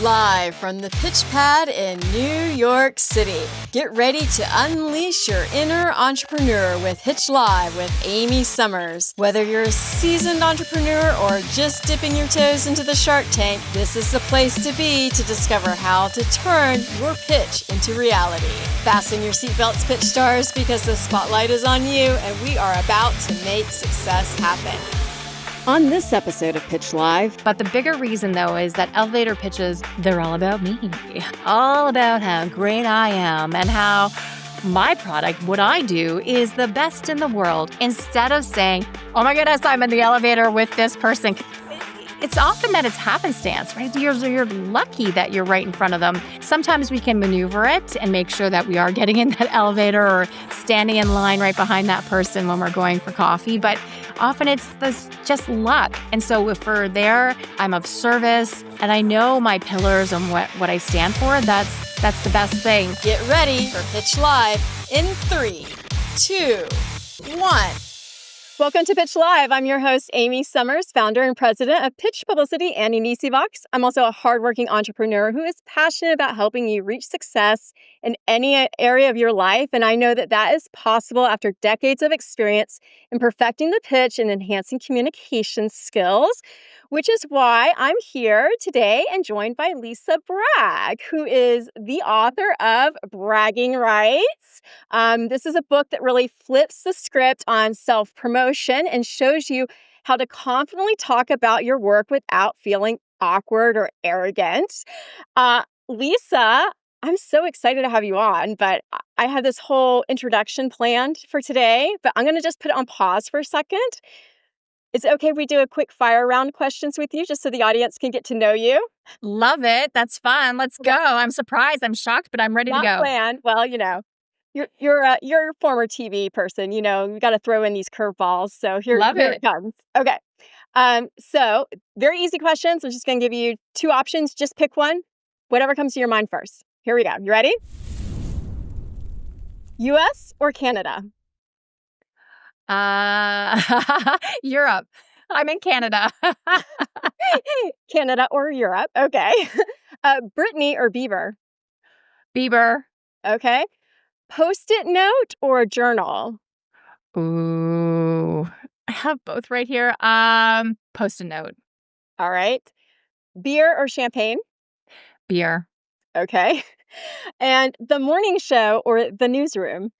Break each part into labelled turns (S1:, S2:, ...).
S1: Live from the pitch pad in New York City. Get ready to unleash your inner entrepreneur with Pitch Live with Amy Summers. Whether you're a seasoned entrepreneur or just dipping your toes into the Shark Tank, this is the place to be to discover how to turn your pitch into reality. Fasten your seatbelts, pitch stars, because the spotlight is on you and we are about to make success happen. On this episode of Pitch Live.
S2: But the bigger reason, though, is that elevator pitches, they're all about me. All about how great I am and how my product, what I do, is the best in the world. Instead of saying, oh my goodness, I'm in the elevator with this person. It's often that it's happenstance, right? You're lucky that you're right in front of them. Sometimes we can maneuver it and make sure that we are getting in that elevator or standing in line right behind that person when we're going for coffee. But often it's just luck. And so if we're there, I'm of service and I know my pillars and what I stand for, that's the best thing.
S1: Get ready for Pitch Live in 3, 2, 1. Welcome to Pitch Live. I'm your host, Amy Summers, founder and president of Pitch Publicity and Box. I'm also a hardworking entrepreneur who is passionate about helping you reach success in any area of your life. And I know that is possible after decades of experience in perfecting the pitch and enhancing communication skills, which is why I'm here today and joined by Lisa Bragg, who is the author of Bragging Rights. This is a book that really flips the script on self-promotion and shows you how to confidently talk about your work without feeling awkward or arrogant. Lisa, I'm so excited to have you on, but I have this whole introduction planned for today, but I'm going to just put it on pause for a second. Is it okay if we do a quick fire round questions with you just so the audience can get to know you?
S2: Love it. That's fun. Let's go. I'm surprised. I'm shocked, but I'm ready to go.
S1: Not planned. Well, you're a former TV person. You got to throw in these curveballs. So here it comes. Okay. So very easy questions. I'm just going to give you 2 options. Just pick one. Whatever comes to your mind first. Here we go. You ready? U.S. or Canada?
S2: Europe. I'm in Canada.
S1: Canada or Europe. Okay. Brittany or Bieber?
S2: Bieber.
S1: Okay. Post-it note or journal?
S2: Ooh, I have both right here. Post-it note.
S1: All right. Beer or champagne?
S2: Beer.
S1: Okay. And the morning show or the newsroom?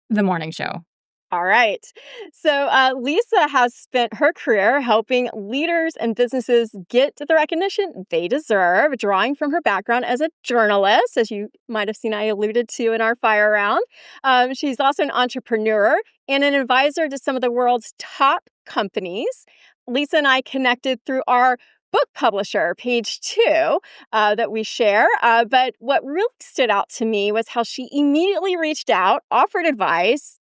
S2: The morning show.
S1: All right. So Lisa has spent her career helping leaders and businesses get to the recognition they deserve, drawing from her background as a journalist, as you might have seen I alluded to in our fire round. She's also an entrepreneur and an advisor to some of the world's top companies. Lisa and I connected through our book publisher, Page 2, that we share. But what really stood out to me was how she immediately reached out, offered advice,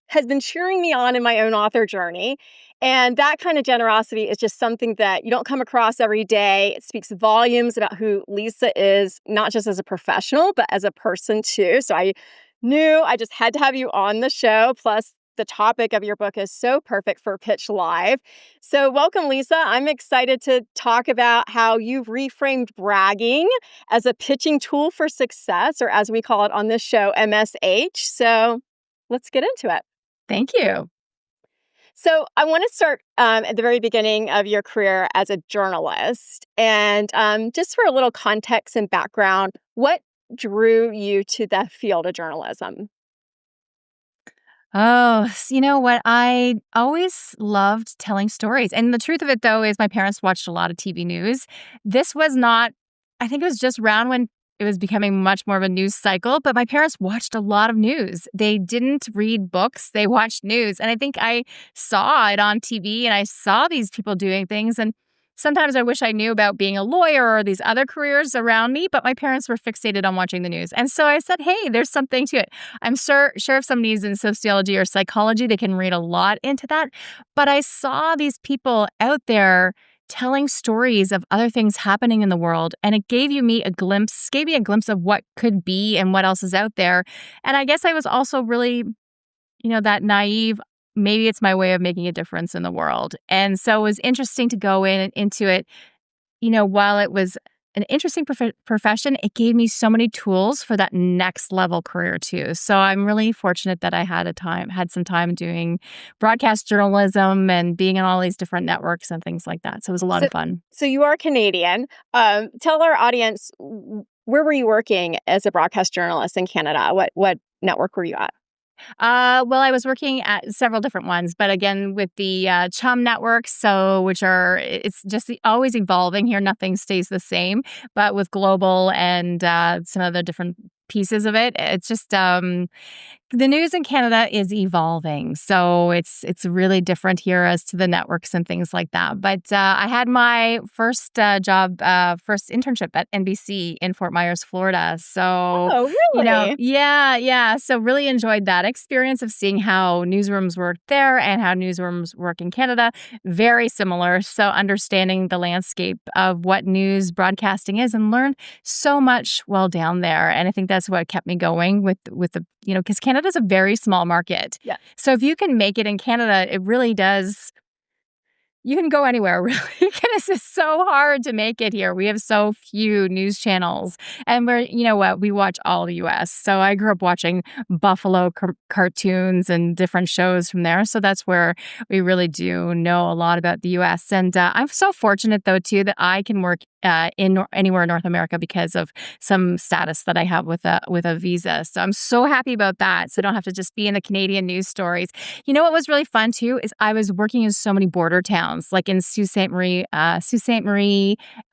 S1: has been cheering me on in my own author journey. And that kind of generosity is just something that you don't come across every day. It speaks volumes about who Lisa is, not just as a professional, but as a person too. So I knew I just had to have you on the show. Plus, the topic of your book is so perfect for Pitch Live. So welcome, Lisa. I'm excited to talk about how you've reframed bragging as a pitching tool for success, or as we call it on this show, MSH. So let's get into it.
S2: Thank you.
S1: So I want to start at the very beginning of your career as a journalist. And just for a little context and background, what drew you to the field of journalism?
S2: Oh, you know what? I always loved telling stories. And the truth of it, though, is my parents watched a lot of TV news. This was not, I think it was just around when it was becoming much more of a news cycle, but my parents watched a lot of news. They didn't read books, they watched news. And I think I saw it on TV and I saw these people doing things. And sometimes I wish I knew about being a lawyer or these other careers around me, but my parents were fixated on watching the news. And so I said, hey, there's something to it. I'm sure if somebody's in sociology or psychology, they can read a lot into that. But I saw these people out there telling stories of other things happening in the world. And it gave me a glimpse of what could be and what else is out there. And I guess I was also really, that naive, maybe it's my way of making a difference in the world. And so it was interesting to go into it, while it was an interesting profession, it gave me so many tools for that next level career too. So I'm really fortunate that I had some time doing broadcast journalism and being on all these different networks and things like that. So it was a lot
S1: So
S2: of fun.
S1: so you are Canadian. Tell our audience, where were you working as a broadcast journalist in Canada? What network were you at?
S2: Well, I was working at several different ones, but again, with the Chum networks, so which are it's just always evolving here. Nothing stays the same, but with global and some other different pieces of it, it's just the news in Canada is evolving, so it's really different here as to the networks and things like that. But I had my first internship at NBC in Fort Myers, Florida. So,
S1: Oh, really?
S2: yeah. So really enjoyed that experience of seeing how newsrooms work there and how newsrooms work in Canada. Very similar. So understanding the landscape of what news broadcasting is and learned so much while down there. And I think that's what kept me going with the because Canada's a very small market.
S1: Yeah.
S2: So if you can make it in Canada, it really does you can go anywhere, really, because it's just so hard to make it here. We have so few news channels, and you know what? We watch all the US. So I grew up watching Buffalo cartoons and different shows from there. So that's where we really do know a lot about the US. And I'm so fortunate, though, too, that I can work anywhere in North America because of some status that I have with a visa. So I'm so happy about that. So I don't have to just be in the Canadian news stories. You know what was really fun too is I was working in so many border towns, like in Sault Ste. Marie,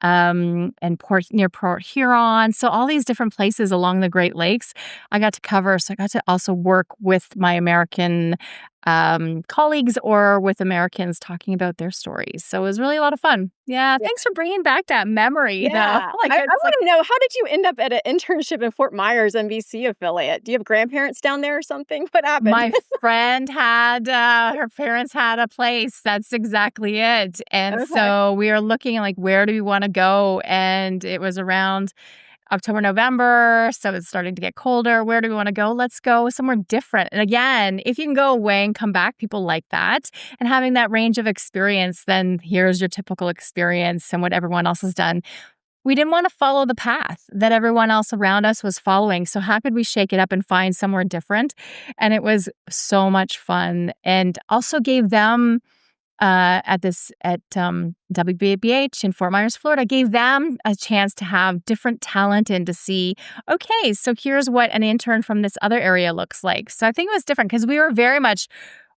S2: and near Port Huron. So all these different places along the Great Lakes, I got to cover. So I got to also work with my American colleagues or with Americans talking about their stories. So it was really a lot of fun. Yeah,
S1: Yeah.
S2: thanks for bringing back that memory, though.
S1: Yeah.
S2: Like
S1: I
S2: it's like
S1: wanna know, how did you end up at an internship in Fort Myers NBC affiliate? Do you have grandparents down there or something? What happened?
S2: my friend had her parents had a place. That's exactly it. And
S1: Okay.
S2: so we were looking like where do we want to go? And it was around October, November. So it's starting to get colder. Where do we want to go? Let's go somewhere different. And again, if you can go away and come back, people like that. And having that range of experience, then here's your typical experience and what everyone else has done. We didn't want to follow the path that everyone else around us was following. So how could we shake it up and find somewhere different? And it was so much fun and also gave them at WBAH in Fort Myers, Florida, gave them a chance to have different talent and to see, okay, so here's what an intern from this other area looks like. So I think it was different because we were very much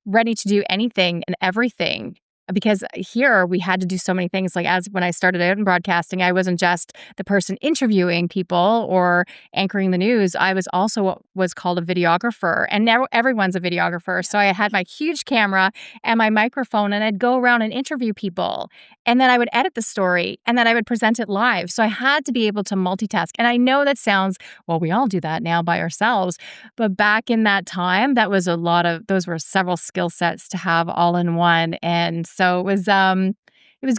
S2: ready to do anything and everything. Because here we had to do so many things. Like as when I started out in broadcasting, I wasn't just the person interviewing people or anchoring the news. I was also what was called a videographer, and now everyone's a videographer. So I had my huge camera and my microphone, and I'd go around and interview people, and then I would edit the story, and then I would present it live. So I had to be able to multitask. And I know that sounds well, we all do that now by ourselves, but back in that time, that was those were several skill sets to have all in one, and so it was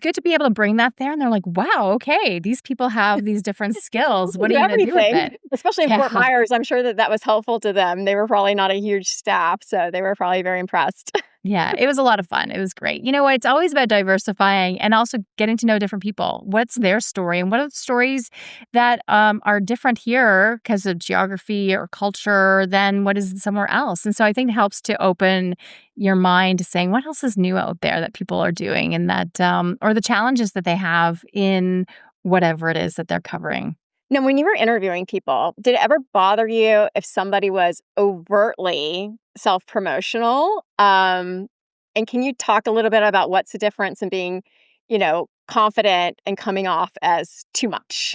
S2: good to be able to bring that there. And they're like, wow, okay, these people have these different skills.
S1: You
S2: What are
S1: do
S2: you going to do with
S1: everything,
S2: it?
S1: especially in
S2: Yeah.
S1: Fort Myers. I'm sure that was helpful to them. They were probably not a huge staff, so they were probably very impressed.
S2: Yeah, it was a lot of fun. It was great. You know what? It's always about diversifying and also getting to know different people. What's their story and what are the stories that are different here because of geography or culture than what is somewhere else? And so I think it helps to open your mind to saying what else is new out there that people are doing and that or the challenges that they have in whatever it is that they're covering.
S1: Now, when you were interviewing people, did it ever bother you if somebody was overtly self-promotional? And can you talk a little bit about what's the difference in being, confident and coming off as too much?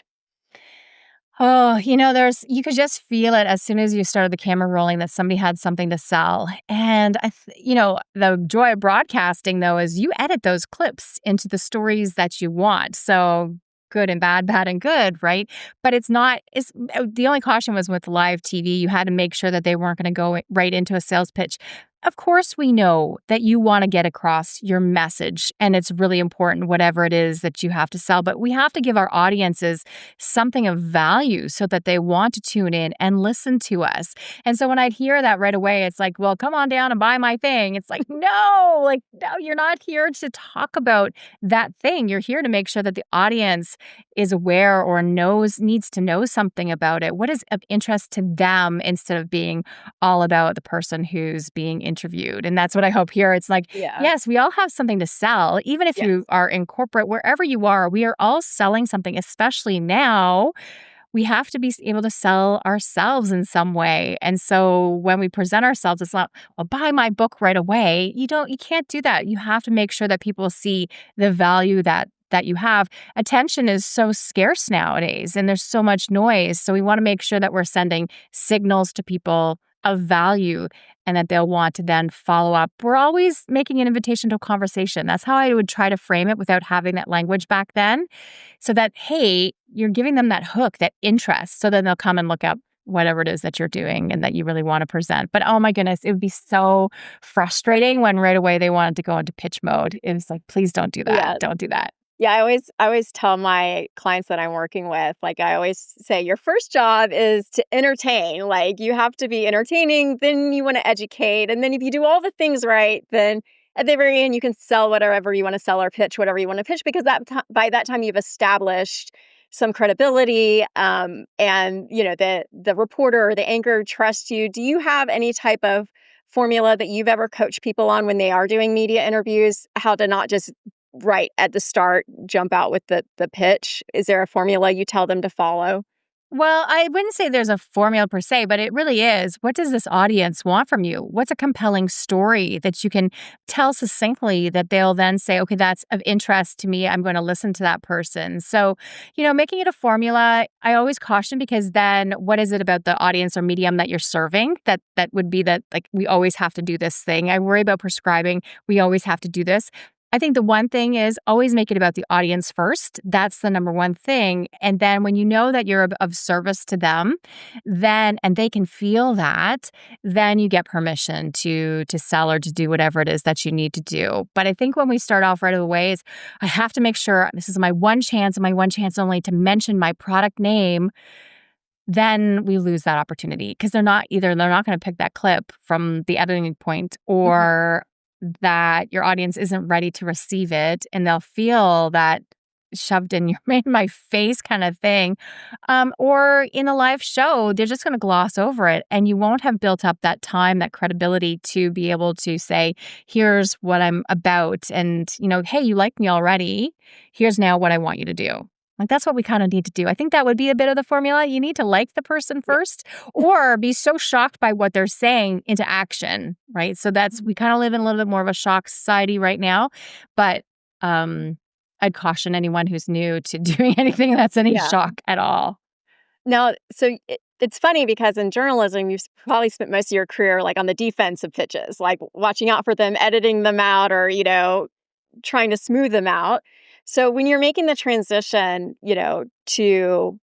S2: Oh, you could just feel it as soon as you started the camera rolling that somebody had something to sell. And the joy of broadcasting though is you edit those clips into the stories that you want. So good and bad, bad and good, right? But it's the only caution was with live TV. You had to make sure that they weren't going to go right into a sales pitch. Of course, we know that you want to get across your message and it's really important, whatever it is that you have to sell. But we have to give our audiences something of value so that they want to tune in and listen to us. And so when I'd hear that right away, it's like, well, come on down and buy my thing. It's like, no, you're not here to talk about that thing. You're here to make sure that the audience is aware or needs to know something about it. What is of interest to them instead of being all about the person who's being interviewed. And that's what I hope here. It's like,
S1: Yeah.
S2: yes, we all have something to sell. Even if you
S1: Yes.
S2: are in corporate, wherever you are, we are all selling something, especially now. We have to be able to sell ourselves in some way. And so when we present ourselves, it's not, well, buy my book right away. You can't do that. You have to make sure that people see the value that you have. Attention is so scarce nowadays and there's so much noise. So we want to make sure that we're sending signals to people of value and that they'll want to then follow up. We're always making an invitation to a conversation. That's how I would try to frame it without having that language back then. So that, hey, you're giving them that hook, that interest. So then they'll come and look up whatever it is that you're doing and that you really want to present. But oh my goodness, it would be so frustrating when right away they wanted to go into pitch mode. It was like, please don't do that.
S1: Yeah.
S2: Don't do that.
S1: Yeah, I always tell my clients that I'm working with, like, I always say, "Your first job is to entertain." Like, you have to be entertaining, then you wanna educate, and then if you do all the things right, then at the very end, you can sell whatever you wanna sell or pitch whatever you wanna pitch because by that time, you've established some credibility, and, the reporter or the anchor trusts you. Do you have any type of formula that you've ever coached people on when they are doing media interviews, how to not just right at the start, jump out with the pitch? Is there a formula you tell them to follow?
S2: Well, I wouldn't say there's a formula per se, but it really is. What does this audience want from you? What's a compelling story that you can tell succinctly that they'll then say, okay, that's of interest to me. I'm going to listen to that person. So, making it a formula, I always caution because then what is it about the audience or medium that you're serving that would be that like we always have to do this thing. I worry about prescribing. We always have to do this. I think the one thing is always make it about the audience first. That's the number one thing. And then when you know that you're of service to them, and they can feel that, then you get permission to sell or to do whatever it is that you need to do. But I think when we start off right away is I have to make sure this is my one chance and my one chance only to mention my product name, then we lose that opportunity because they're not going to pick that clip from the editing point
S1: Mhm.
S2: or that your audience isn't ready to receive it and they'll feel that shoved in your in my face kind of thing. Or in a live show, they're just going to gloss over it and you won't have built up that time, that credibility to be able to say, here's what I'm about. And, hey, you like me already. Here's now what I want you to do. Like that's what we kind of need to do. I think that would be a bit of the formula. You need to like the person
S1: Yeah.
S2: first or be so shocked by what they're saying into action, right? So we kind of live in a little bit more of a shock society right now, but I'd caution anyone who's new to doing anything that's any
S1: Yeah.
S2: shock at all.
S1: Now, so it's funny because in journalism, you've probably spent most of your career, like, on the defensive pitches, like, watching out for them, editing them out, or, trying to smooth them out. So when you're making the transition, to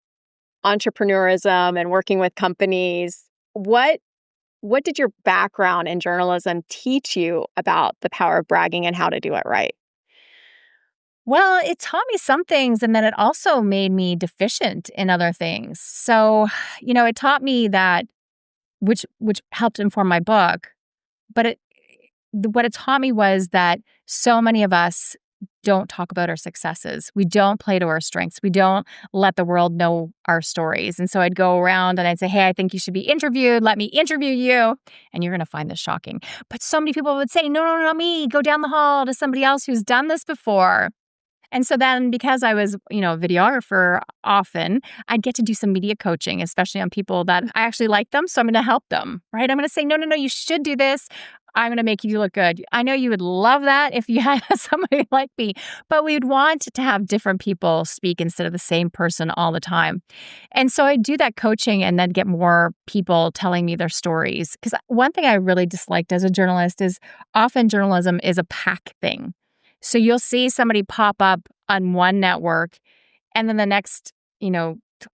S1: entrepreneurism and working with companies, what did your background in journalism teach you about the power of bragging and how to do it right?
S2: Well, it taught me some things and then it also made me deficient in other things. So, it taught me that which helped inform my book, but what it taught me was that so many of us don't talk about our successes. We don't play to our strengths. We don't let the world know our stories. And so I'd go around and I'd say, hey, I think you should be interviewed. Let me interview you. And you're going to find this shocking. But so many people would say, no, no, not me. Go down the hall to somebody else who's done this before. And so then because I was, a videographer often, I'd get to do some media coaching, especially on people that I actually like them. So I'm going to help them, right? I'm going to say, no, no, no, you should do this. I'm going to make you look good. I know you would love that if you had somebody like me, but we'd want to have different people speak instead of the same person all the time. And so I do that coaching and then get more people telling me their stories. Because one thing I really disliked as a journalist is often journalism is a pack thing. So you'll see somebody pop up on one network and then the next,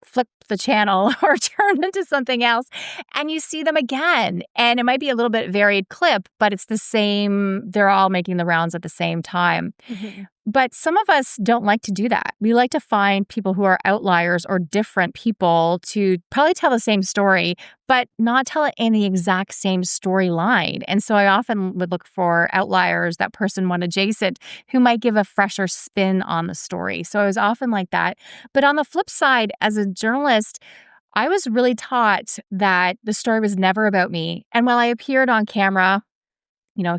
S2: flip the channel or turn into something else, and you see them again. And it might be a little bit varied clip, but it's the same. They're all making the rounds at the same time.
S1: Mhm.
S2: But some of us don't like to do that. We like to find people who are outliers or different people to probably tell the same story, but not tell it in the exact same storyline. And so I often would look for outliers, that person one adjacent, who might give a fresher spin on the story. So I was often like that. But on the flip side, as a journalist, I was really taught that the story was never about me. And while I appeared on camera,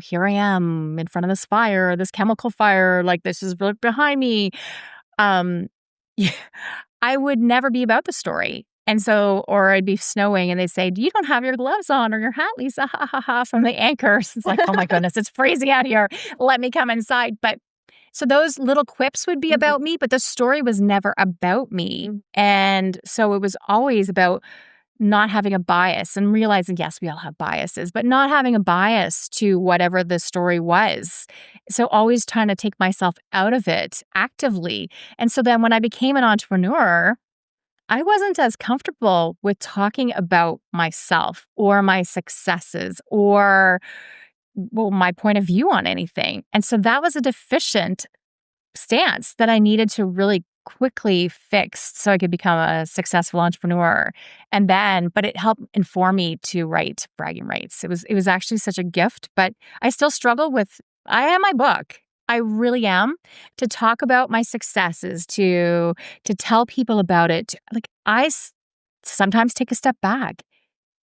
S2: here I am in front of this fire, this chemical fire, like this is right behind me. Um, yeah, I would never be about the story. And so, or I'd be snowing and they'd say, "You don't have your gloves on or your hat, Lisa," ha ha ha, from the anchors. It's like, oh my goodness, it's freezing out here. Let me come inside. But so those little quips would be
S1: Mhm.
S2: about me, but the story was never about me.
S1: Mm.
S2: And so it was always about not having a bias and realizing, yes, we all have biases, but not having a bias to whatever the story was. So always trying to take myself out of it actively. And so then when I became an entrepreneur, I wasn't as comfortable with talking about myself or my successes or, well, my point of view on anything. And so that was a deficient stance that I needed to really quickly fix so I could become a successful entrepreneur. And then, but it helped inform me to write bragging rights. It was actually such a gift, but I still struggle with I am my book. I really am to talk about my successes, to tell people about it. Like sometimes take a step back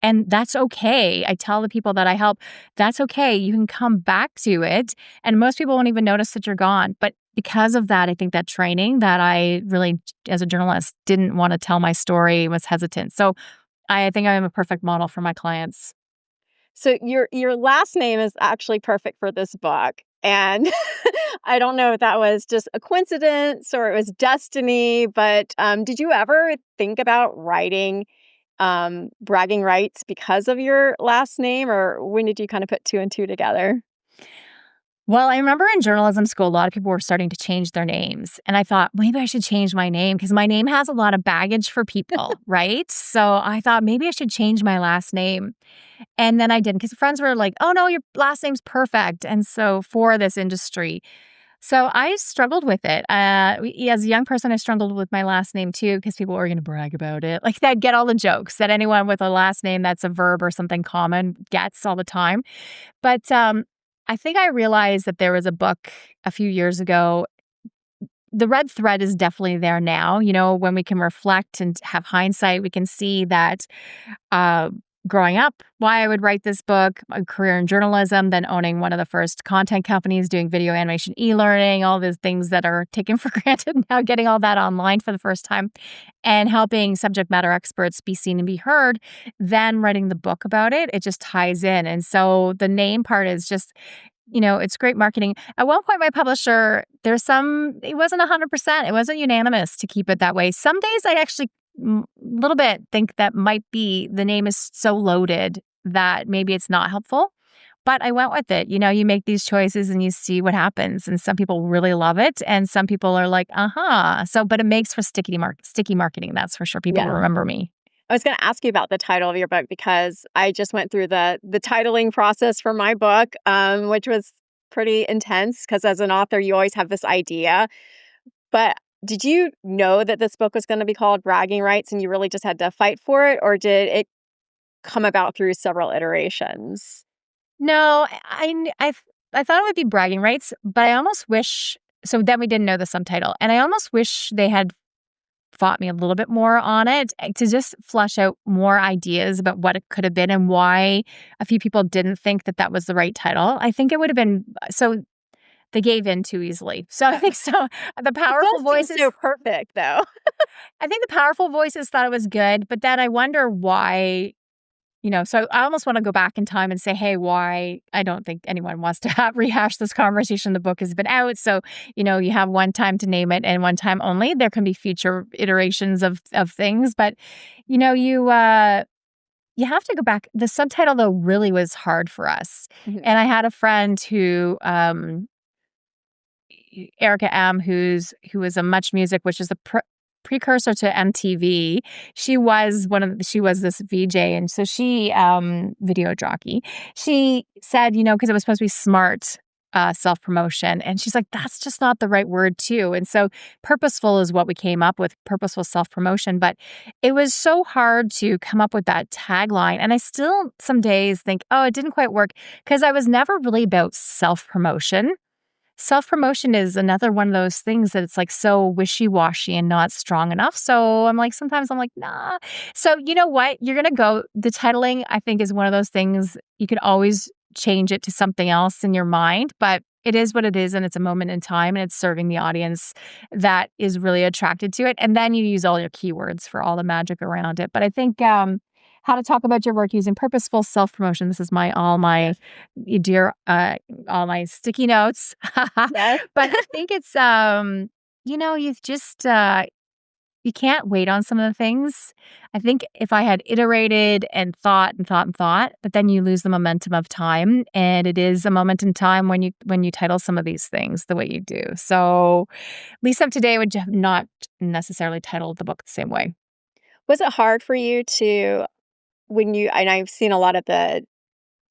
S2: and that's okay. I tell the people that I help, that's okay. You can come back to it. And most people won't even notice that you're gone. But because of that, I think that training that I really, as a journalist, didn't want to tell my story, was hesitant. So I think I am a perfect model for my clients.
S1: So your last name is actually perfect for this book, and I don't know if that was just a coincidence or it was destiny, but, did you ever think about writing, bragging rights because of your last name, or when did you kinda put 2 and 2 together?
S2: Well, I remember in journalism school, a lot of people were starting to change their names. And I thought, maybe I should change my name because my name has a lot of baggage for people, right? So I thought maybe I should change my last name. And then I didn't because friends were like, oh no, your last name's perfect. And so for this industry. So I struggled with it. As a young person, I struggled with my last name too because people were going to brag about it. Like they'd get all the jokes that anyone with a last name that's a verb or something common gets all the time. But I think I realized that there was a book a few years ago. The red thread is definitely there now. When we can reflect and have hindsight, we can see that uh, growing up, why I would write this book, a career in journalism, then owning one of the first content companies, doing video animation, e-learning, all those things that are taken for granted now, getting all that online for the first time, and helping subject matter experts be seen and be heard, then writing the book about it, it just ties in. And so the name part is just, it's great marketing. At one point, my publisher, it wasn't 100%, it wasn't unanimous to keep it that way. Some days I actually little bit think that might be the name is so loaded that maybe it's not helpful. But I went with it. You make these choices and you see what happens. And some people really love it. And some people are like, uh-huh. So, but it makes for sticky marketing. That's for sure. People will
S1: Yeah.
S2: remember me.
S1: I was gonna ask you about the title of your book because I just went through the titling process for my book, which was pretty intense. Because as an author, you always have this idea. But did you know that this book was gonna be called Bragging Rights and you really just had to fight for it, or did it come about through several iterations?
S2: No, I thought it would be bragging rights, but I almost wish. So then we didn't know the subtitle. And I almost wish they had fought me a little bit more on it to just flush out more ideas about what it could have been and why a few people didn't think that that was the right title. I think it would have been so they gave in too easily. So I think so. The
S1: It
S2: powerful
S1: does seem
S2: voices,
S1: so perfect, though.
S2: I think the powerful voices thought it was good, but then I wonder why. So I almost want to go back in time and say, hey, why? I don't think anyone wants to rehash this conversation. The book has been out. So, you have one time to name it and one time only. There can be future iterations of things. But, you have to go back. The subtitle, though, really was hard for us.
S1: Mhm.
S2: And I had a friend who, Erica M., who was a Much Music, which is precursor to MTV. She was this VJ, and so she, video jockey. She said, because it was supposed to be smart, self-promotion, and she's like, "That's just not the right word too." And so purposeful is what we came up with, purposeful self-promotion, but it was so hard to come up with that tagline, and I still some days think, "Oh, it didn't quite work," because I was never really about self-promotion. Self-promotion is another one of those things that it's, like, so wishy-washy and not strong enough, so sometimes I'm like, "Nah." So, you know what? You're gonna go the titling, I think, is one of those things you can always change it to something else in your mind, but it is what it is, and it's a moment in time, and it's serving the audience that is really attracted to it, and then you use all your keywords for all the magic around it, but I think, how to talk about your work using purposeful self-promotion. This is my all my
S1: Yes.
S2: dear, all my sticky notes.
S1: Yes.
S2: But I think it's, you've just, you can't wait on some of the things. I think if I had iterated and thought and thought and thought, but then you lose the momentum of time, and it is a moment in time when you title some of these things the way you do. So, Lisa of today would have not necessarily titled the book the same way.
S1: Was it hard for you to when you and I've seen a lot of the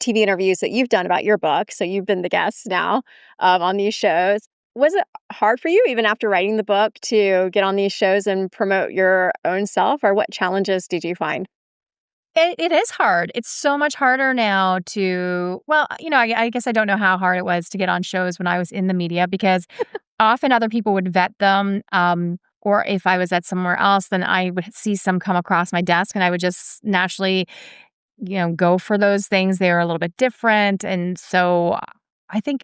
S1: TV interviews that you've done about your book, so you've been the guest now, on these shows. Was it hard for you even after writing the book to get on these shows and promote your own self, or what challenges did you find?
S2: It is hard. It's so much harder now to well, I guess I don't know how hard it was to get on shows when I was in the media because often other people would vet them, or if I was at somewhere else, then I would see some come across my desk, and I would just naturally, go for those things. They're a little bit different, and so I think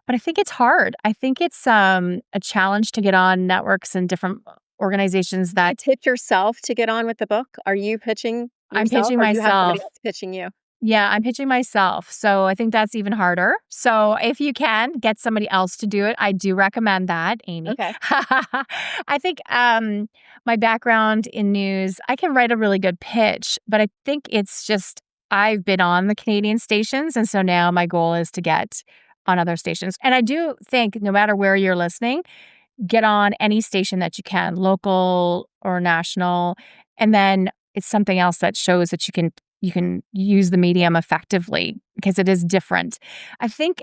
S2: but I think it's hard. I think it's, a challenge to get on networks and different organizations
S1: You
S2: that
S1: pitch yourself to get on with the book? Are you pitching
S2: I'm
S1: yourself,
S2: pitching
S1: or do you have somebody
S2: myself.
S1: else pitching you?
S2: Yeah, I'm pitching myself, so I think that's even harder. So if you can get somebody else to do it, I do recommend that, Amy.
S1: Okay.
S2: I think, my background in news, I can write a really good pitch, but I think it's just I've been on the Canadian stations, and so now my goal is to get on other stations, and I do think no matter where you're listening, get on any station that you can, local or national, and then it's something else that shows that you can use the medium effectively because it is different. I think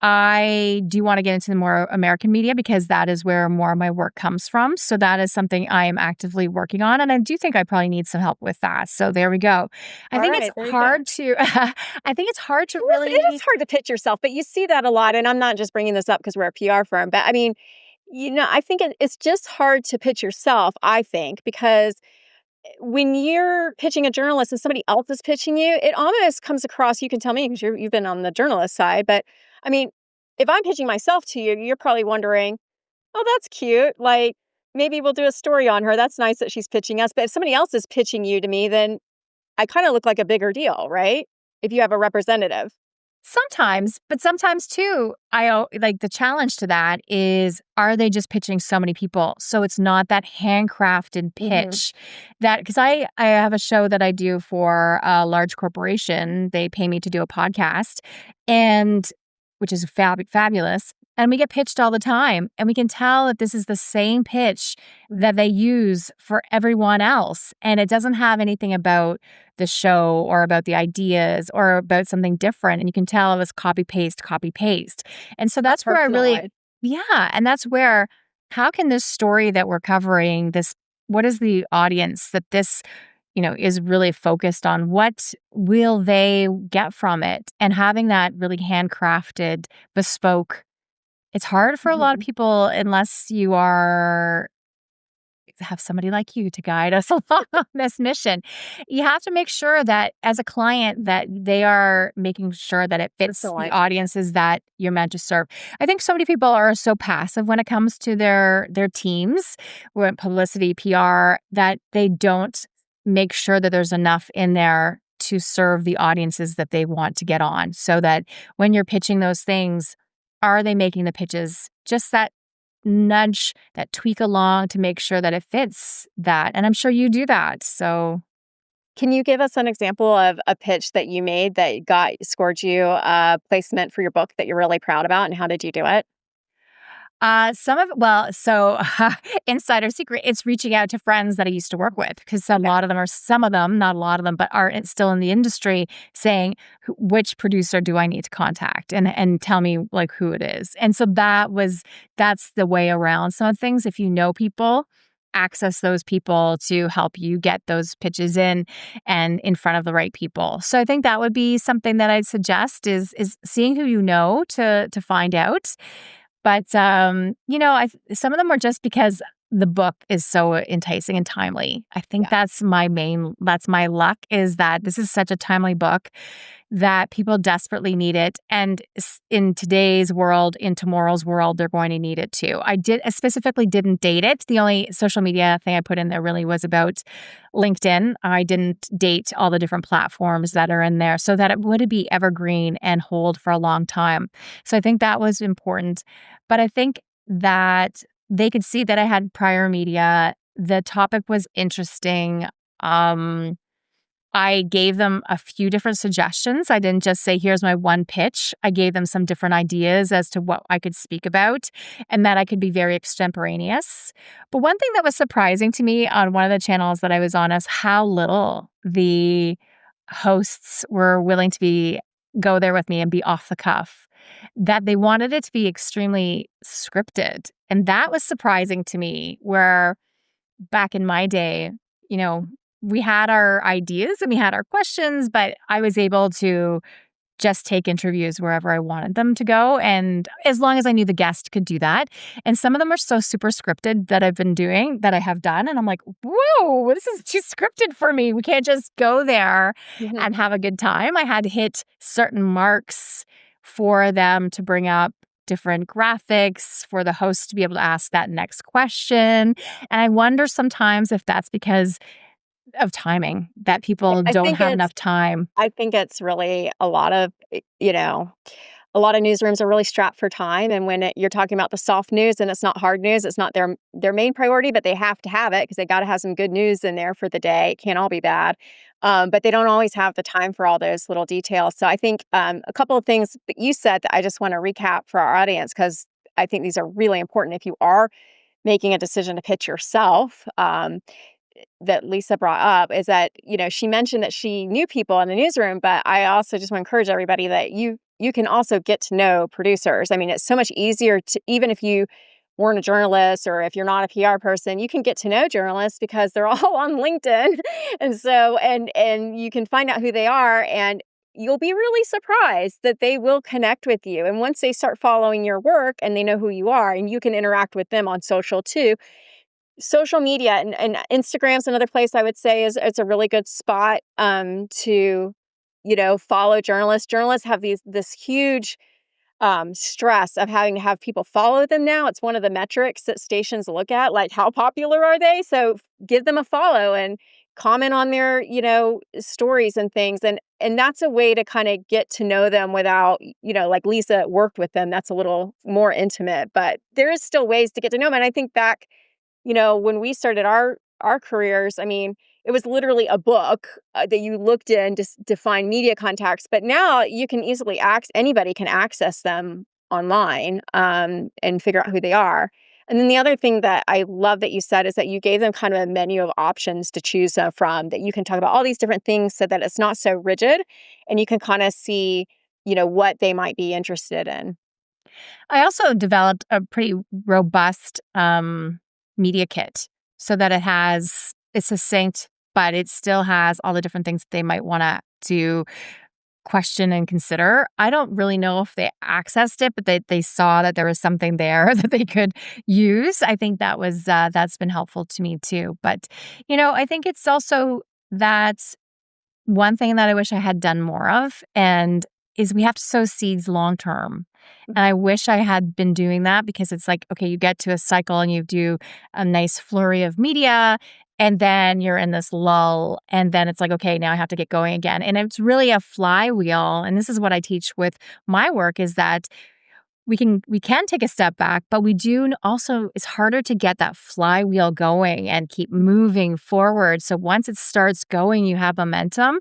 S2: I do want to get into the more American media because that is where more of my work comes from. So that is something I am actively working on, and I do think I probably need some help with that. So there we go. I think it's
S1: Alright, there you go.
S2: hard to I think it's hard to
S1: Well, it is
S2: really
S1: hard to pitch yourself, but you see that a lot, and I'm not just bringing this up because 'cause we're a PR firm, but I mean, I think it's just hard to pitch yourself, I think, because when you're pitching a journalist and somebody else is pitching you, it almost comes across you can tell me because you've been on the journalist side, but, I mean, if I'm pitching myself to you, you're probably wondering, "Oh, that's cute, like, maybe we'll do a story on her, that's nice that she's pitching us," but if somebody else is pitching you to me, then I kinda look like a bigger deal, right? If you have a representative.
S2: sometimes, but sometimes too, like the challenge to that is are they just pitching so many people? So it's not that handcrafted
S1: Mhm.
S2: pitch that because I have a show that I do for a large corporation. They pay me to do a podcast and which is fabulous. And we get pitched all the time. And we can tell that this is the same pitch that they use for everyone else. And it doesn't have anything about the show or about the ideas or about something different. And you can tell it was copy paste, copy paste. And so
S1: Not
S2: that's where I really,
S1: personalized.
S2: yeah. And that's where, how can this story that we're covering, what is the audience that this, is really focused on? What will they get from it? And having that really handcrafted, bespoke, it's hard for a lot of
S1: Mhm.
S2: people unless you are have somebody like you to guide us along on this mission. You have to make sure that as a client that they are making sure that it fits the
S1: Personalized.
S2: audiences that you're meant to serve. I think so many people are so passive when it comes to their teams, when publicity, PR, that they don't make sure that there's enough in there to serve the audiences that they want to get on. So that when you're pitching those things, are they making the pitches just that nudge, that tweak along to make sure that it fits that, and I'm sure you do that, so
S1: Can you give us an example of a pitch that you made that scored you a placement for your book that you're really proud about, and how did you do it?
S2: Some of well, so insider secret, it's reaching out to friends that I used to work with because a
S1: Okay.
S2: lot of them are some of them, not a lot of them, but are still in the industry saying, Which producer do I need to contact? And tell me like who it is." And so that's the way around some of things. If you know people, access those people to help you get those pitches in and in front of the right people. So I think that would be something that I'd suggest is seeing who you know to find out. But, some of them were just because the book is so enticing and timely. I think
S1: Yeah.
S2: that's my luck is that this is such a timely book that people desperately need it. And in today's world, in tomorrow's world, they're going to need it too. I specifically didn't date it. The only social media thing I put in there really was about LinkedIn. I didn't date all the different platforms that are in there so that it would be evergreen and hold for a long time. So I think that was important. But I think that they could see that I had prior media. The topic was interesting. Um, I gave them a few different suggestions. I didn't just say, here's my one pitch. I gave them some different ideas as to what I could speak about and that I could be very extemporaneous. But one thing that was surprising to me on one of the channels that I was on is how little the hosts were willing to go there with me and be off the cuff, that they wanted it to be extremely scripted. And that was surprising to me, where back in my day, you know, we had our ideas and we had our questions, but I was able to just take interviews wherever I wanted them to go. And as long as I knew the guest could do that. And some of them are so super scripted that I have done. And I'm like, whoa, this is too scripted for me. We can't just go there
S1: Mhm.
S2: and have a good time. I had to hit certain marks for them to bring up different graphics for the host to be able to ask that next question. And I wonder sometimes if that's because of timing, that
S1: I
S2: people
S1: I
S2: don't
S1: think
S2: have
S1: it's
S2: enough time.
S1: I think it's really a lot of, a lot of newsrooms are really strapped for time, and when you're talking about the soft news and it's not hard news, it's not their main priority, but they have to have it because they gotta have some good news in there for the day. It can't all be bad. But they don't always have the time for all those little details. So I think, a couple of things that you said that I just wanna recap for our audience because I think these are really important if you are making a decision to pitch yourself. That Lisa brought up is that, she mentioned that she knew people in the newsroom, but I also just want to encourage everybody that you can also get to know producers. I mean, it's so much easier to, even if you weren't a journalist or if you're not a PR person, you can get to know journalists because they're all on LinkedIn. And so and you can find out who they are, and you'll be really surprised that they will connect with you. And once they start following your work and they know who you are, and you can interact with them on social too. Social media and Instagram's another place I would say is it's a really good spot, to, follow journalists. Journalists have this huge, stress of having to have people follow them now. It's one of the metrics that stations look at, like, how popular are they? So, give them a follow and comment on their, stories and things, and that's a way to kinda get to know them without, like Lisa worked with them, that's a little more intimate, but there is still ways to get to know them, and I think back when we started our careers, I mean, it was literally a book that you looked in to find media contacts. But now you can easily anybody can access them online, and figure out who they are. And then the other thing that I love that you said is that you gave them kind of a menu of options to choose from, that you can talk about all these different things so that it's not so rigid, and you can kind of see, what they might be interested in.
S2: I also developed a pretty robust media kit so that it's succinct, but it still has all the different things that they might want to question and consider. I don't really know if they accessed it, but they saw that there was something there that they could use. I think that's been helpful to me too. But I think it's also that one thing that I wish I had done more of, and is we have to sow seeds long term. And I wish I had been doing that because it's like, okay, you get to a cycle and you do a nice flurry of media, and then you're in this lull. And then it's like, okay, now I have to get going again. And it's really a flywheel. And this is what I teach with my work is that we can take a step back, but we do also, it's harder to get that flywheel going and keep moving forward. So once it starts going, you have momentum.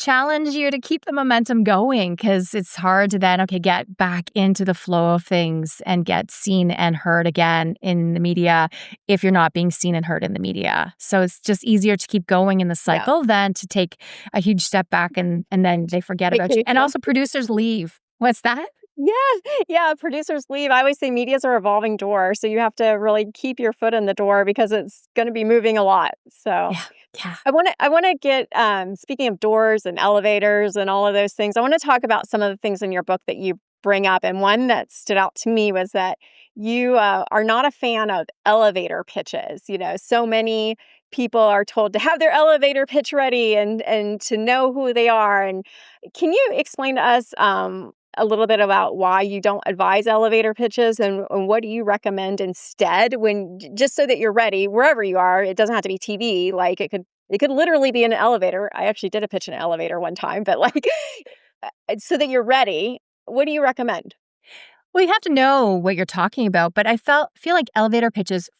S2: challenge you to keep the momentum going because it's hard to then, okay, get back into the flow of things and get seen and heard again in the media if you're not being seen and heard in the media. So it's just easier to keep going in the
S1: Yeah.
S2: cycle than to take a huge step back and then they forget about you. And
S1: Vacation.
S2: also producers leave. What's that?
S1: Yes. Yeah, producers leave. I always say media is a revolving door, so you have to really keep your foot in the door because it's gonna be moving a lot. So
S2: Yeah. Yeah.
S1: I wanna get, speaking of doors and elevators and all of those things, I wanna talk about some of the things in your book that you bring up, and one that stood out to me was that you, are not a fan of elevator pitches. So many people are told to have their elevator pitch ready and to know who they are, and can you explain to us, a little bit about why you don't advise elevator pitches and what do you recommend instead just so that you're ready wherever you are. It doesn't have to be TV. Like it could literally be in an elevator. I actually did a pitch in an elevator one time, but like so that you're ready. What do you recommend?
S2: Well, you have to know what you're talking about, but I feel like elevator pitches.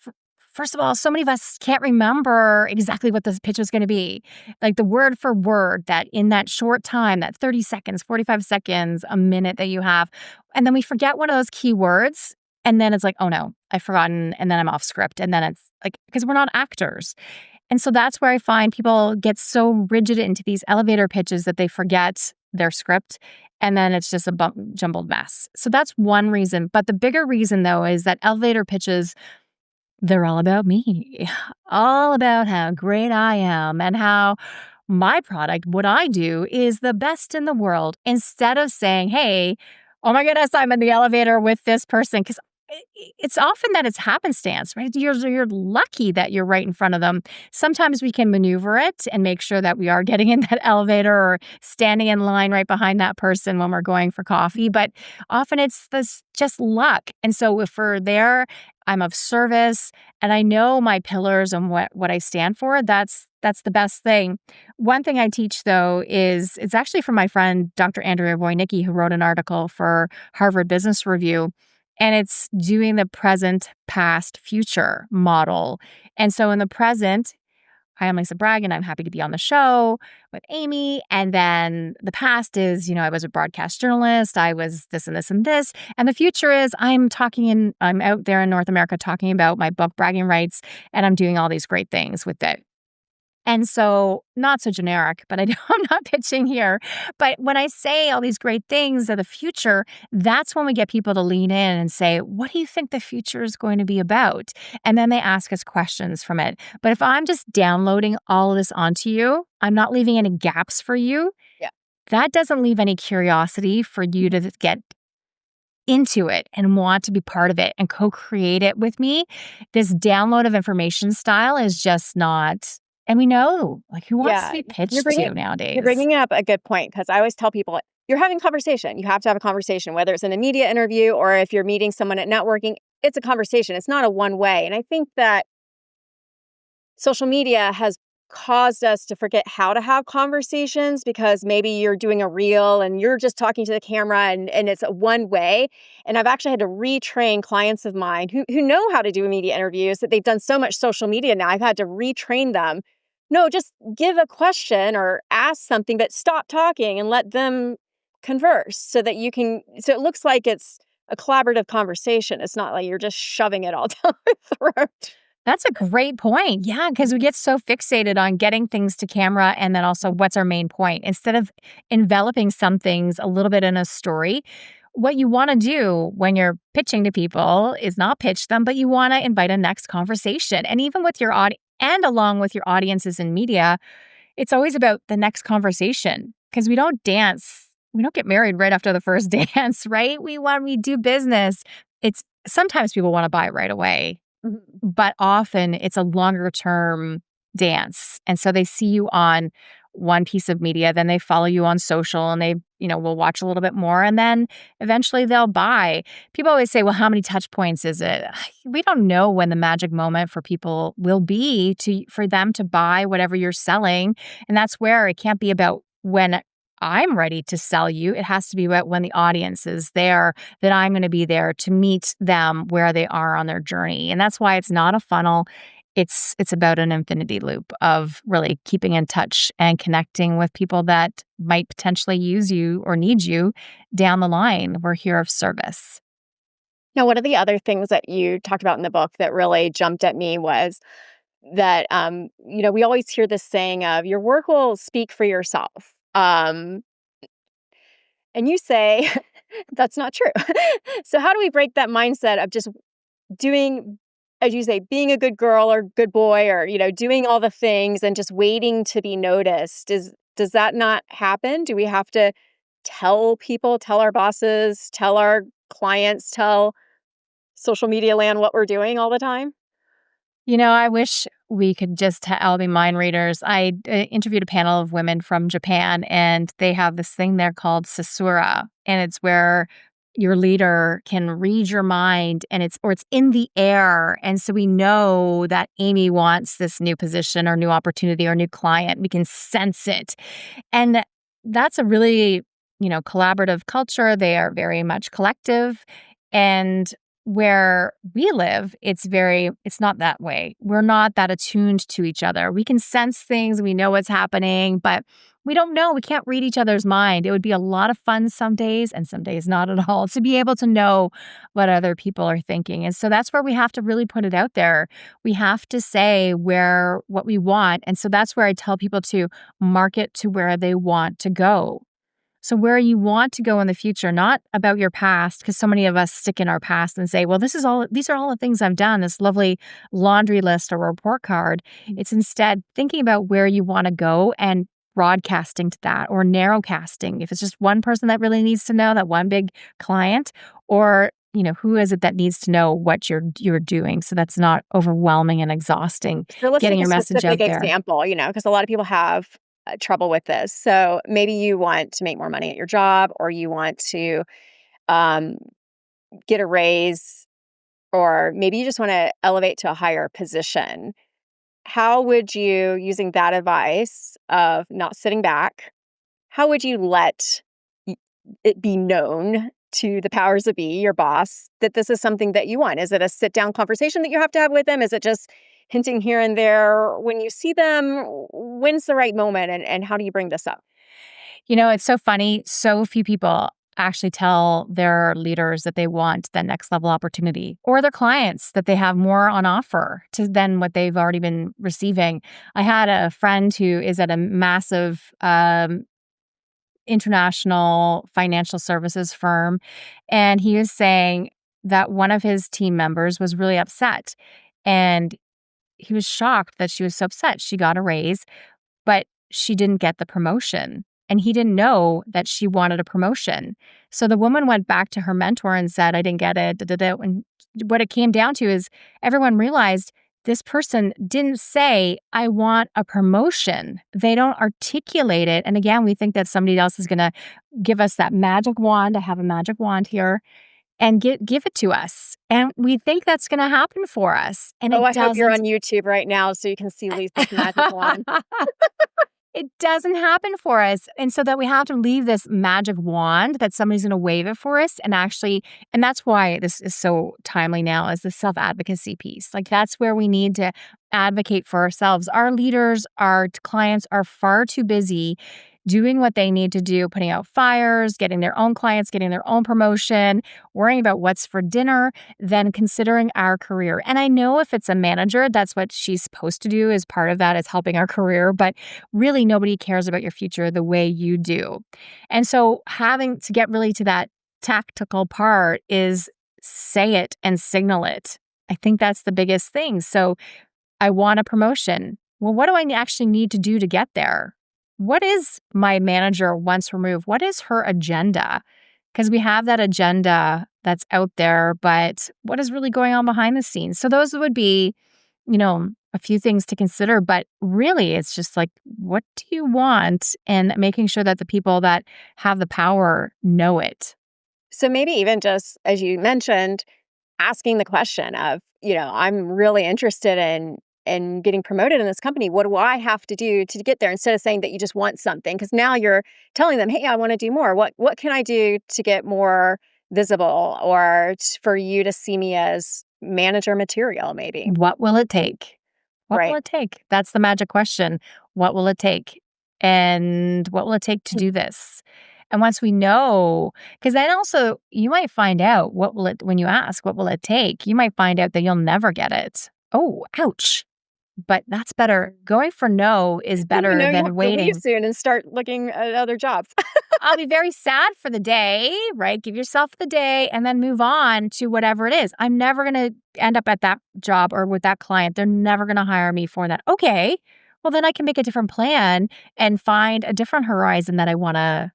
S2: First of all, so many of us can't remember exactly what this pitch was going to be, like the word for word that in that short time, that 30 seconds, 45 seconds, a minute that you have, and then we forget one of those key words, and then it's like, oh no, I've forgotten, and then I'm off script, and then it's like because we're not actors. And so that's where I find people get so rigid into these elevator pitches that they forget their script. And then it's just a jumbled mess. So that's one reason. But the bigger reason, though, is that elevator pitches, they're all about me, all about how great I am and how my product, what I do, is the best in the world. Instead of saying, hey, oh my goodness, I'm in the elevator with this person. Because it's often that it's happenstance, right? You're lucky that you're right in front of them. Sometimes we can maneuver it and make sure that we are getting in that elevator or standing in line right behind that person when we're going for coffee. But often it's this just luck. And so if we're there, I'm of service and I know my pillars and what I stand for, that's the best thing. One thing I teach, though, is it's actually from my friend, Dr. Andrea Wojnicki, who wrote an article for Harvard Business Review. And it's doing the present, past, future model. And so in the present, hi, I'm Lisa Bragg, and I'm happy to be on the show with Amy. And then the past is, I was a broadcast journalist. I was this and this and this. And the future is I'm out there in North America talking about my book, Bragging Rights, and I'm doing all these great things with it. And so, not so generic, but I'm not pitching here. But when I say all these great things of the future, that's when we get people to lean in and say, what do you think the future is going to be about? And then they ask us questions from it. But if I'm just downloading all of this onto you, I'm not leaving any gaps for you.
S1: Yeah.
S2: That doesn't leave any curiosity for you to get into it and want to be part of it and co-create it with me. This download of information style is just not. And we know, like, who wants to
S1: Yeah,
S2: be pitched
S1: you're bringing
S2: to nowadays?
S1: you're bringing up a good point because I always tell people you're having conversation. You have to have a conversation, whether it's in a media interview or if you're meeting someone at networking. It's a conversation. It's not a one way. And I think that social media has caused us to forget how to have conversations because maybe you're doing a reel and you're just talking to the camera and it's a one way. And I've actually had to retrain clients of mine who know how to do media interviews, that they've done so much social media now. I've had to retrain them. No, just give a question or ask something, but stop talking and let them converse so so it looks like it's a collaborative conversation. It's not like you're just shoving it all down my throat.
S2: That's a great point. Yeah, because we get so fixated on getting things to camera and then also what's our main point. Instead of enveloping some things a little bit in a story, what you want to do when you're pitching to people is not pitch them, but you want to invite a next conversation. And even with your audience and along with your audiences in media, it's always about the next conversation because we don't dance. We don't get married right after the first dance, right? We do business. It's sometimes people want to buy right away,
S1: Mhm.
S2: but often it's a longer term dance. And so they see you on one piece of media, then they follow you on social and they, will watch a little bit more and then eventually they'll buy. People always say, well, how many touch points is it? We don't know when the magic moment for people will be for them to buy whatever you're selling. And that's where it can't be about when I'm ready to sell you. It has to be about when the audience is there, that I'm going to be there to meet them where they are on their journey. And that's why it's not a funnel. it's about an infinity loop of really keeping in touch and connecting with people that might potentially use you or need you down the line. We're here of service.
S1: Now, one of the other things that you talked about in the book that really jumped at me was that, we always hear this saying of your work will speak for yourself. And you say that's not true. So, how do we break that mindset of just doing, as you say, being a good girl or good boy or, doing all the things and just waiting to be noticed? Does that not happen? Do we have to tell people, tell our bosses, tell our clients, tell social media land what we're doing all the time?
S2: I wish we could just all be mind readers. I interviewed a panel of women from Japan, and they have this thing there called Sasura, and it's where your leader can read your mind, and it's in the air, and so we know that Amy wants this new position or new opportunity or new client. We can sense it, and that's a really collaborative culture. They are very much collective, and where we live, it's not that way. We're not that attuned to each other. We can sense things, we know what's happening, but we don't know. We can't read each other's mind. It would be a lot of fun some days and some days not at all to be able to know what other people are thinking. And so that's where we have to really put it out there. We have to say what we want. And so that's where I tell people to market to where they want to go. So where you want to go in the future, not about your past, because so many of us stick in our past and say, well, these are all the things I've done, this lovely laundry list or report card. It's instead thinking about where you want to go and broadcasting to that or narrowcasting. If it's just one person that really needs to know, that one big client, or who is it that needs to know what you're doing, so that's not overwhelming and exhausting,
S1: So let's
S2: getting
S1: take a
S2: your message
S1: specific
S2: out there.
S1: example, because a lot of people have trouble with this. So maybe you want to make more money at your job, or you want to um, get a raise, or maybe you just want to elevate to a higher position. How would you, using that advice of not sitting back, how would you let y- it be known to the powers that be, your boss, that this is something that you want? Is it a sit down conversation that you have to have with them? Is it just hinting here and there when you see them? When's the right moment? And how do you bring this up?
S2: It's so funny. So few people actually tell their leaders that they want that next level opportunity or their clients that they have more on offer than what they've already been receiving. I had a friend who is at a massive international financial services firm, and he was saying that one of his team members was really upset. And he was shocked that she was so upset. She got a raise, but she didn't get the promotion. And he didn't know that she wanted a promotion. So the woman went back to her mentor and said, I didn't get it. Da, da, da. And what it came down to is everyone realized this person didn't say, I want a promotion. They don't articulate it. And again, we think that somebody else is going to give us that magic wand. I have a magic wand here and give it to us. And we think that's going to happen for us. And
S1: Oh,
S2: it
S1: I hope you're
S2: doesn't.
S1: on YouTube right now so you can see Lisa's magic wand.
S2: It doesn't happen for us. And so that we have to leave this magic wand that somebody's going to wave it for us and that's why this is so timely now is the self-advocacy piece. Like that's where we need to advocate for ourselves. Our leaders, our clients are far too busy doing what they need to do, putting out fires, getting their own clients, getting their own promotion, worrying about what's for dinner, than considering our career. And I know if it's a manager, that's what she's supposed to do as part of that is helping our career. But really, nobody cares about your future the way you do. And so having to get really to that tactical part is say it and signal it. I think that's the biggest thing. So I want a promotion. Well, what do I actually need to do to get there? What is my manager once removed? What is her agenda? Because we have that agenda that's out there, but what is really going on behind the scenes? So those would be, a few things to consider. But really, it's just like, what do you want? And making sure that the people that have the power know it.
S1: So maybe even just, as you mentioned, asking the question of, I'm really interested in getting promoted in this company. What do I have to do to get there? Instead of saying that you just want something, because now you're telling them, hey, I want to do more. What can I do to get more visible, or for you to see me as manager material, maybe?
S2: What will it take? What will
S1: Right.
S2: it take? That's the magic question. What will it take? And what will it take to do this? And once we know, because then also you might find out when you ask, what will it take? You might find out that you'll never get it. Oh, ouch. But that's better. Going for no is
S1: Then you
S2: better
S1: know you
S2: than
S1: have to leave
S2: waiting.
S1: soon and start looking at other jobs.
S2: I'll be very sad for the day, right? Give yourself the day and then move on to whatever it is. I'm never going to end up at that job or with that client. They're never going to hire me for that. Okay. Well, then I can make a different plan and find a different horizon that I want to,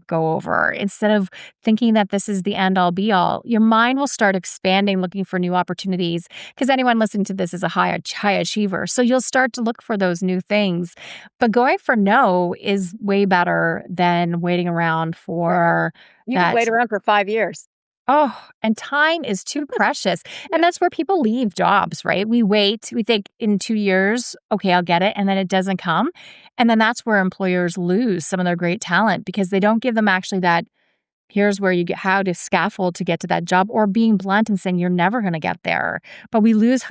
S2: go over instead of thinking that this is the end all be all. Your mind will start expanding, looking for new opportunities because anyone listening to this is a high achiever. So you'll start to look for those new things. But going for no is way better than waiting around
S1: Right.
S2: for
S1: You could
S2: that.
S1: wait around for 5 years.
S2: Oh, and time is too precious.
S1: Yeah.
S2: And that's where people leave jobs, right? We wait, we think in 2 years, okay, I'll get it. And then it doesn't come. And then that's where employers lose some of their great talent because they don't give them actually that here's where you get how to scaffold to get to that job or being blunt and saying you're never going to get there. But we lose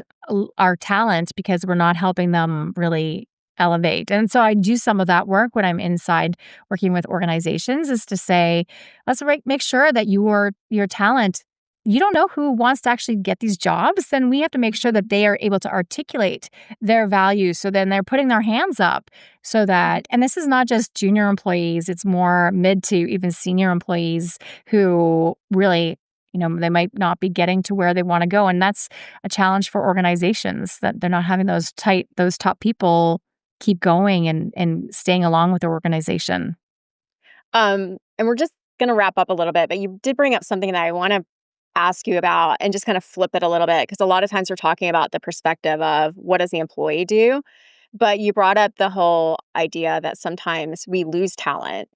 S2: our talent because we're not helping them really elevate. And so I do some of that work when I'm inside working with organizations is to say, let's make sure that your talent, you don't know who wants to actually get these jobs, then we have to make sure that they are able to articulate their values. So then they're putting their hands up so that, and this is not just junior employees, it's more mid to even senior employees who really, they might not be getting to where they want to go. And that's a challenge for organizations that they're not having those top people keep going and staying along with the organization.
S1: And we're just gonna wrap up a little bit, but you did bring up something that I wanna ask you about and just kind of flip it a little bit because a lot of times we're talking about the perspective of what does the employee do? But you brought up the whole idea that sometimes we lose talent.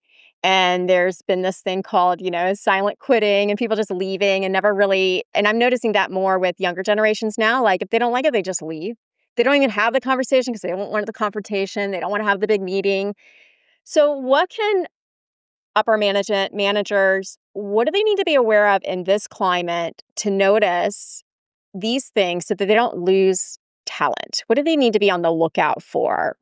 S1: And there's been this thing called, silent quitting and people just leaving and never really. And I'm noticing that more with younger generations now. Like if they don't like it, they just leave. They don't even have the conversation because they don't want the confrontation. They don't want to have the big meeting. So, what can upper management managers, what do they need to be aware of in this climate to notice these things so that they don't lose talent? What do they need to be on the lookout for?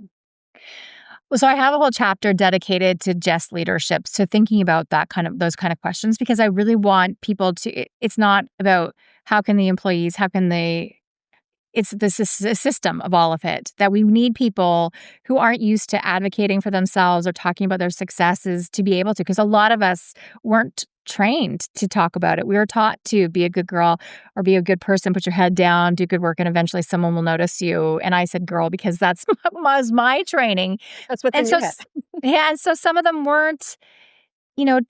S2: Well, so I have a whole chapter dedicated to just leadership, to thinking about those kind of questions, because I really want people to, it's not about how can the employees, how can they, it's this is a system of all of it that we need people who aren't used to advocating for themselves or talking about their successes to be able to, because a lot of us weren't trained to talk about it. We were taught to be a good girl or be a good person, put your head down, do good work, and eventually someone will notice you. And I said girl because that's was my training.
S1: That's what's
S2: And
S1: in
S2: so,
S1: your head.
S2: yeah, and so some of them weren't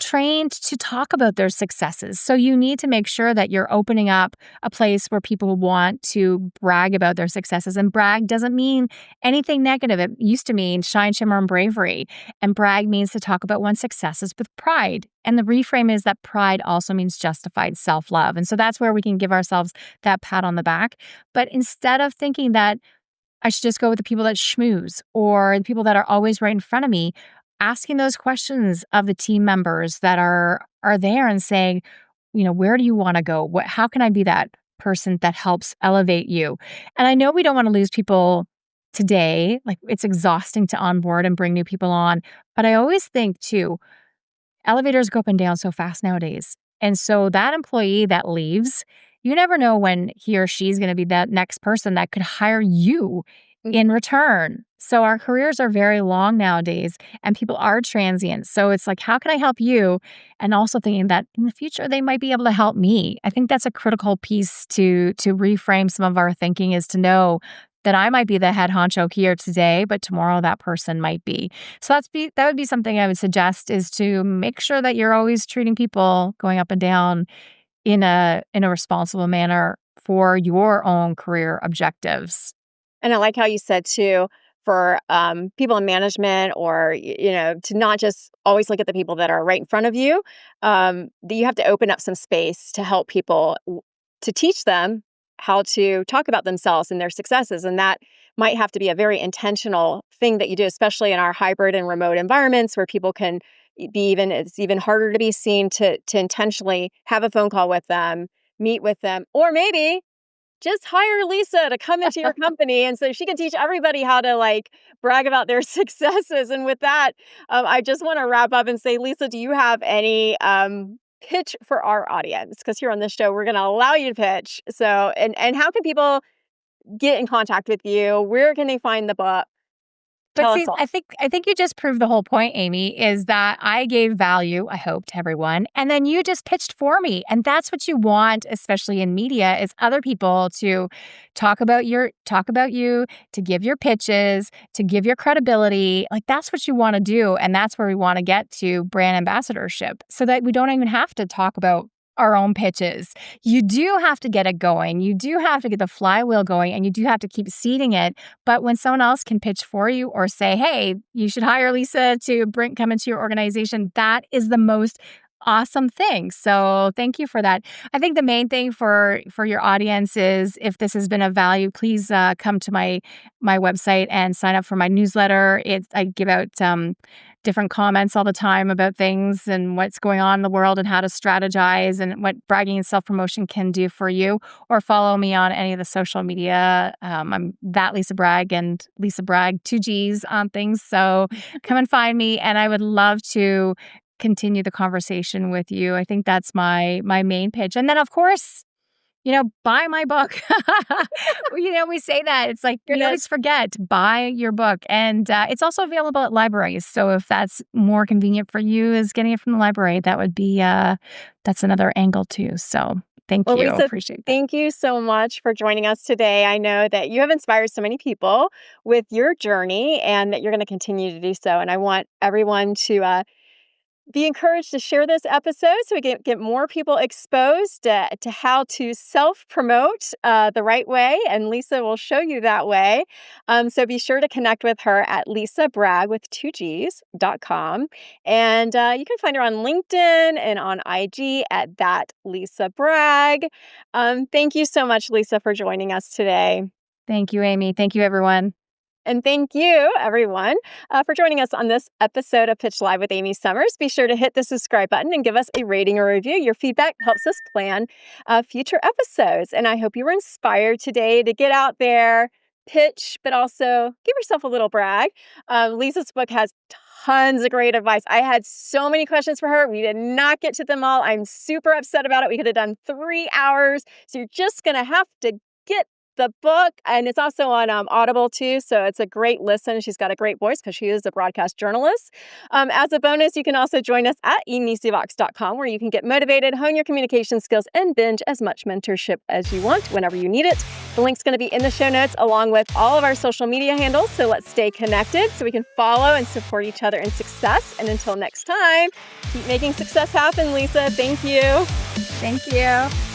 S2: trained to talk about their successes. So you need to make sure that you're opening up a place where people want to brag about their successes. And brag doesn't mean anything negative. It used to mean shine, shimmer, and bravery. And brag means to talk about one's successes with pride. And the reframe is that pride also means justified self-love. And so that's where we can give ourselves that pat on the back. But instead of thinking that I should just go with the people that schmooze or the people that are always right in front of me, asking those questions of the team members that are there and saying, where do you want to go? How can I be that person that helps elevate you? And I know we don't want to lose people today. Like it's exhausting to onboard and bring new people on. But I always think too, elevators go up and down so fast nowadays. And so that employee that leaves, you never know when he or she's going to be that next person that could hire you in
S1: Mhm.
S2: return. So our careers are very long nowadays and people are transient. So it's like, how can I help you? And also thinking that in the future, they might be able to help me. I think that's a critical piece to reframe some of our thinking is to know that I might be the head honcho here today, but tomorrow that person might be. So that would be something I would suggest is to make sure that you're always treating people going up and down in a responsible manner for your own career objectives.
S1: And I like how you said too, for people in management or, to not just always look at the people that are right in front of you, that you have to open up some space to help people, to teach them how to talk about themselves and their successes. And that might have to be a very intentional thing that you do, especially in our hybrid and remote environments where people can it's even harder to be seen to intentionally have a phone call with them, meet with them, or maybe just hire Lisa to come into your company. And so she can teach everybody how to like brag about their successes. And with that, I just want to wrap up and say, Lisa, do you have any pitch for our audience? Because here on this show, we're going to allow you to pitch. So, and how can people get in contact with you? Where can they find the book?
S2: But
S1: Tell us
S2: see,
S1: all.
S2: I think you just proved the whole point, Amy, is that I gave value, I hope, to everyone, and then you just pitched for me. And that's what you want, especially in media, is other people to talk about you, to give your pitches, to give your credibility. Like that's what you want to do. And that's where we want to get to brand ambassadorship so that we don't even have to talk about our own pitches. You do have to get it going. You do have to get the flywheel going and you do have to keep seeding it. But when someone else can pitch for you or say, hey, you should hire Lisa to come into your organization, that is the most awesome thing. So thank you for that. I think the main thing for your audience is if this has been of value, please come to my website and sign up for my newsletter. I give out different comments all the time about things and what's going on in the world and how to strategize and what bragging and self-promotion can do for you. Or follow me on any of the social media. I'm that Lisa Bragg and Lisa Bragg, 2Gs on things. So come and find me. And I would love to continue the conversation with you. I think that's my main pitch. And then, of course, buy my book. We say that. It's like, we always forget, buy your book. And it's also available at libraries. So if that's more convenient for you is getting it from the library, that would be, that's another angle too. So thank
S1: Well,
S2: you.
S1: Lisa,
S2: Appreciate that.
S1: thank you so much for joining us today. I know that you have inspired so many people with your journey and that you're going to continue to do so. And I want everyone to be encouraged to share this episode so we can get more people exposed to how to self-promote the right way. And Lisa will show you that way. So be sure to connect with her at lisabragg with 2gs.com. And you can find her on LinkedIn and on IG at that Lisa Bragg. Thank you so much, Lisa, for joining us today.
S2: Thank you, Amy. Thank you, everyone.
S1: And thank you, everyone, for joining us on this episode of Pitch Live with Amy Summers. Be sure to hit the subscribe button and give us a rating or review. Your feedback helps us plan future episodes. And I hope you were inspired today to get out there, pitch, but also give yourself a little brag. Lisa's book has tons of great advice. I had so many questions for her. We did not get to them all. I'm super upset about it. We could have done 3 hours. So you're just going to have to get the book, and it's also on Audible too, so it's a great listen. She's got a great voice because she is a broadcast journalist. As a bonus, you can also join us at easyvox.com, where you can get motivated, hone your communication skills, and binge as much mentorship as you want whenever you need it. The link's going to be in the show notes along with all of our social media handles, so let's stay connected so we can follow and support each other in success. And until next time, keep making success happen, Lisa. Thank you.
S2: Thank you.